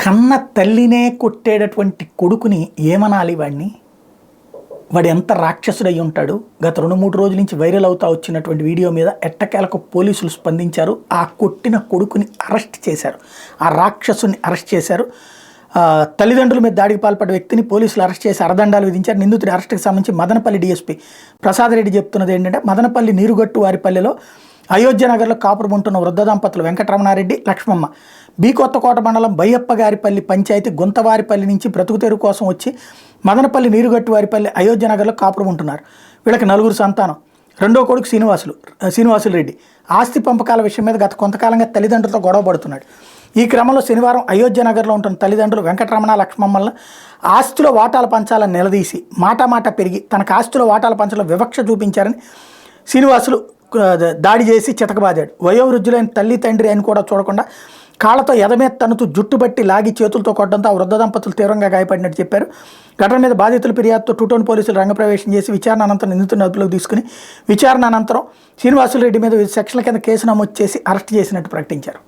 కన్న తల్లినే కొట్టేటటువంటి కొడుకుని ఏమనాలి వాడిని? వాడు ఎంత రాక్షసుడై ఉంటాడు? గత 2-3 రోజుల నుంచి వైరల్ అవుతా వచ్చినటువంటి వీడియో మీద ఎట్టకేలకు పోలీసులు స్పందించారు. ఆ కొట్టిన కొడుకుని అరెస్ట్ చేశారు, ఆ రాక్షసుని అరెస్ట్ చేశారు. తల్లిదండ్రుల మీద దాడికి పాల్పడ్డ వ్యక్తిని పోలీసులు అరెస్ట్ చేసి అరదండాలు విధించారు. నిందితుడి అరెస్ట్కి సంబంధించి మదనపల్లి డీఎస్పీ ప్రసాద్ రెడ్డి చెప్తున్నది ఏంటంటే, మదనపల్లి నీరుగట్టు వారిపల్లెలో అయోధ్య నగర్లో కాపురం ఉంటున్న వృద్ధ దంపతులు వెంకటరమణారెడ్డి, లక్ష్మమ్మ బి కొత్తకోట మండలం బయ్యప్ప గారిపల్లి పంచాయతీ గుంతవారిపల్లి నుంచి బ్రతుకు తెరువు కోసం వచ్చి మదనపల్లి నీరుగట్టు వారిపల్లి అయోధ్య నగర్లో కాపురం ఉంటున్నారు. వీళ్ళకి 4 సంతానం. రెండో కొడుకు శ్రీనివాసులు రెడ్డి ఆస్తి పంపకాల విషయం మీద గత కొంతకాలంగా తల్లిదండ్రులతో గొడవ పడుతున్నాడు. ఈ క్రమంలో శనివారం అయోధ్య నగర్లో ఉంటున్న తల్లిదండ్రులు వెంకటరమణ, లక్ష్మమ్మల ఆస్తిలో వాటాలు పంచాలని నిలదీసి మాట పెరిగి తనకు ఆస్తిలో వాటాలు పంచడంలో వివక్ష చూపించారని శ్రీనివాసులు దాడి చేసి చితకబాదాడు. వయోవృద్ధులైన తల్లి తండ్రి అని కూడా చూడకుండా కాళ్ళతో ఎదమేత తనుతూ జుట్టుబట్టి లాగి చేతులతో కొట్టడంతో ఆ వృద్ధ దంపతులు తీవ్రంగా గాయపడినట్టు చెప్పారు. ఘటన మీద బాధితుల ఫిర్యాదుతో టూటౌన్ పోలీసులు రంగప్రవేశం చేసి విచారణ అనంతరం నిందితుడిని అదుపులోకి తీసుకుని విచారణ అనంతరం శ్రీనివాసులు రెడ్డి మీద సెక్షన్ల కింద కేసు నమోదు చేసి అరెస్ట్ చేసినట్టు ప్రకటించారు.